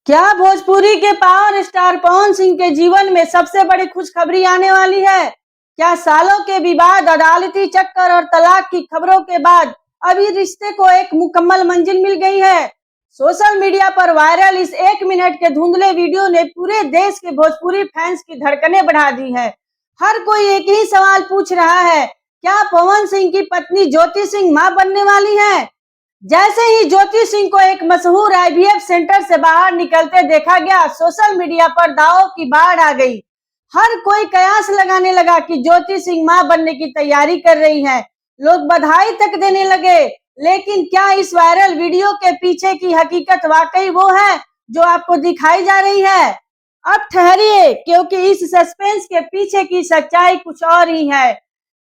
क्या भोजपुरी के power star Pawan Singh के जीवन में सबसे बड़ी खुशखबरी आने वाली है? क्या सालों के विवाद, अदालती चक्कर और तलाक की खबरों के बाद अभी रिश्ते को एक मुकम्मल मंजिल मिल गई है? सोशल मीडिया पर वायरल इस 1 मिनट के धुंधले वीडियो ने पूरे देश के भोजपुरी फैंस की धड़कनें बढ़ा दी है। हर कोई एक ही सवाल पूछ रहा है, क्या पवन सिंह की पत्नी ज्योति सिंह मां बनने वाली है? जैसे ही ज्योति सिंह को एक मशहूर आईवीएफ सेंटर से बाहर निकलते देखा गया, सोशल मीडिया पर दावों की बाढ़ आ गई। हर कोई कयास लगाने लगा कि ज्योति सिंह मां बनने की तैयारी कर रही है। लोग बधाई तक देने लगे। लेकिन क्या इस वायरल वीडियो के पीछे की हकीकत वाकई वो है जो आपको दिखाई जा रही है? अब ठहरिए, क्योंकि इस सस्पेंस के पीछे की सच्चाई कुछ और ही है।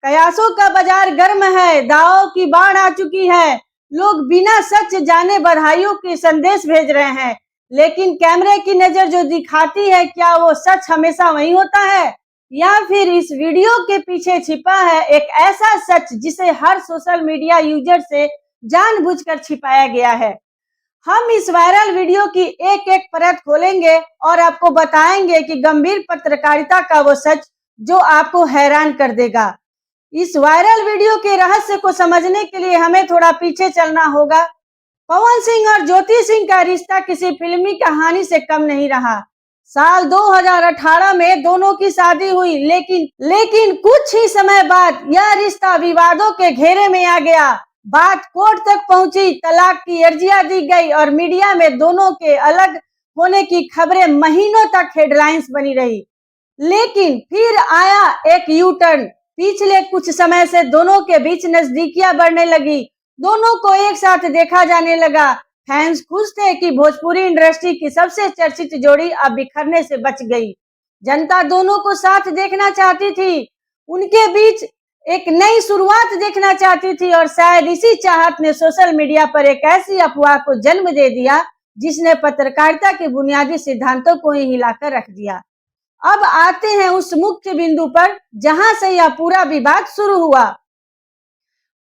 कयासों का बाजार गर्म है, दावों की बाढ़ आ चुकी है। लोग बिना सच जाने बधाइयों के संदेश भेज रहे हैं, लेकिन कैमरे की नजर जो दिखाती है, क्या वो सच हमेशा वही होता है, या फिर इस वीडियो के पीछे छिपा है एक ऐसा सच जिसे हर सोशल मीडिया यूजर से जानबूझकर छिपाया गया है? हम इस वायरल वीडियो की एक एक परत खोलेंगे और आपको बताएंगे कि गंभीर पत्रकारिता का वो सच जो आपको हैरान कर देगा। इस वायरल वीडियो के रहस्य को समझने के लिए हमें थोड़ा पीछे चलना होगा। पवन सिंह और ज्योति सिंह का रिश्ता किसी फिल्मी कहानी से कम नहीं रहा। साल 2018 में दोनों की शादी हुई, लेकिन कुछ ही समय बाद यह रिश्ता विवादों के घेरे में आ गया। बात कोर्ट तक पहुंची, तलाक की अर्जियां दी गई और मीडिया में दोनों के अलग होने की खबरें महीनों तक हेडलाइंस बनी रही। लेकिन फिर आया एक यू टर्न। पिछले कुछ समय से दोनों के बीच नजदीकियां बढ़ने लगी, दोनों को एक साथ देखा जाने लगा। फैंस खुश थे कि भोजपुरी इंडस्ट्री की सबसे चर्चित जोड़ी अब बिखरने से बच गई। जनता दोनों को साथ देखना चाहती थी, उनके बीच एक नई शुरुआत देखना चाहती थी, और शायद इसी चाहत ने सोशल मीडिया पर एक ऐसी अफवाह को जन्म दे दिया जिसने पत्रकारिता के बुनियादी सिद्धांतों को ही हिलाकर रख दिया। अब आते हैं उस मुख्य बिंदु पर जहां से यह पूरा विवाद शुरू हुआ।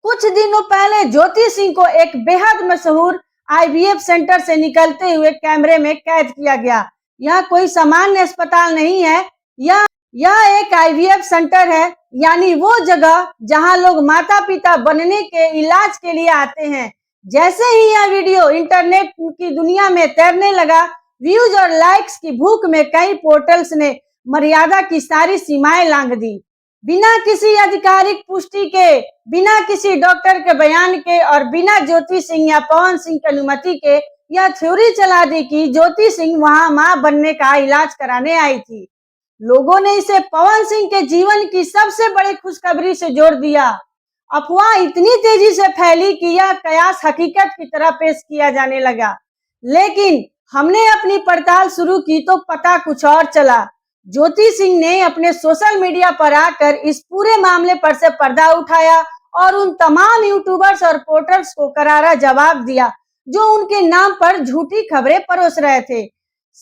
कुछ दिनों पहले ज्योति सिंह को एक बेहद मशहूर आईवीएफ सेंटर से निकलते हुए कैमरे में कैद किया गया। यह कोई सामान्य अस्पताल नहीं है, यह एक आईवीएफ सेंटर है, यानी वो जगह जहां लोग माता पिता बनने के इलाज के लिए आते हैं। जैसे ही यह वीडियो इंटरनेट की दुनिया में तैरने लगा, व्यूज और लाइक्स की भूख में कई पोर्टल्स ने मर्यादा की सारी सीमाएं लांघ दी। बिना किसी आधिकारिक पुष्टि के, बिना किसी डॉक्टर के बयान के और बिना ज्योति सिंह या पवन सिंह की अनुमति के यह थ्योरी चला दी कि ज्योति सिंह वहां मां बनने का इलाज कराने आई थी। लोगों ने इसे पवन सिंह के जीवन की सबसे बड़ी खुशखबरी से जोड़ दिया। अफवाह इतनी तेजी से फैली कि यह कयास हकीकत की तरह पेश किया जाने लगा। लेकिन हमने अपनी पड़ताल शुरू की तो पता कुछ और चला। ज्योति सिंह ने अपने सोशल मीडिया पर आकर इस पूरे मामले पर से पर्दा उठाया और उन तमाम यूट्यूबर्स और पोर्टल्स को करारा जवाब दिया जो उनके नाम पर झूठी खबरें परोस रहे थे।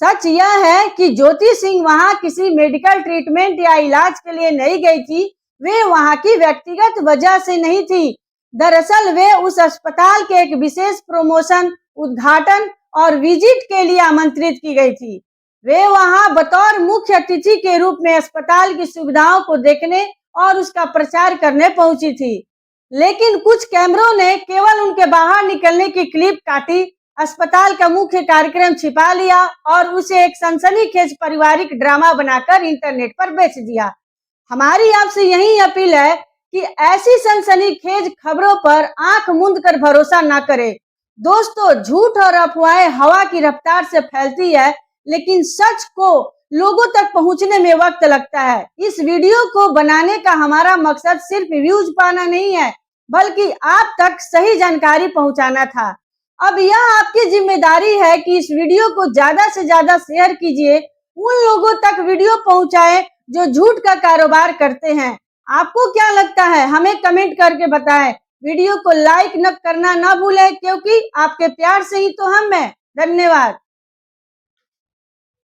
सच यह है कि ज्योति सिंह वहां किसी मेडिकल ट्रीटमेंट या इलाज के लिए नहीं गई थी। वे वहां की व्यक्तिगत वजह से नहीं थी। दरअसल वे उस अस्पताल के एक विशेष प्रमोशन, उद्घाटन और विजिट के लिए आमंत्रित की गई थी। वे वहां बतौर मुख्य अतिथि के रूप में अस्पताल की सुविधाओं को देखने और उसका प्रचार करने पहुंची थी। लेकिन कुछ कैमरों ने केवल उनके बाहर निकलने की क्लिप काटी, अस्पताल का मुख्य कार्यक्रम छिपा लिया और उसे एक सनसनीखेज पारिवारिक ड्रामा बनाकर इंटरनेट पर बेच दिया। हमारी आपसे यही अपील है कि ऐसी सनसनीखेज खबरों पर आंख मूंद कर भरोसा ना करें। दोस्तों, झूठ और अफवाहें हवा की रफ्तार से फैलती है, लेकिन सच को लोगों तक पहुंचने में वक्त लगता है। इस वीडियो को बनाने का हमारा मकसद सिर्फ व्यूज पाना नहीं है, बल्कि आप तक सही जानकारी पहुंचाना था। अब यह आपकी जिम्मेदारी है कि इस वीडियो को ज्यादा से ज्यादा शेयर कीजिए, उन लोगों तक वीडियो पहुंचाएं जो झूठ का कारोबार करते हैं। आपको क्या लगता है, हमें कमेंट करके बताएं। वीडियो को लाइक न करना न भूलें, क्योंकि आपके प्यार से ही तो हम हैं। धन्यवाद।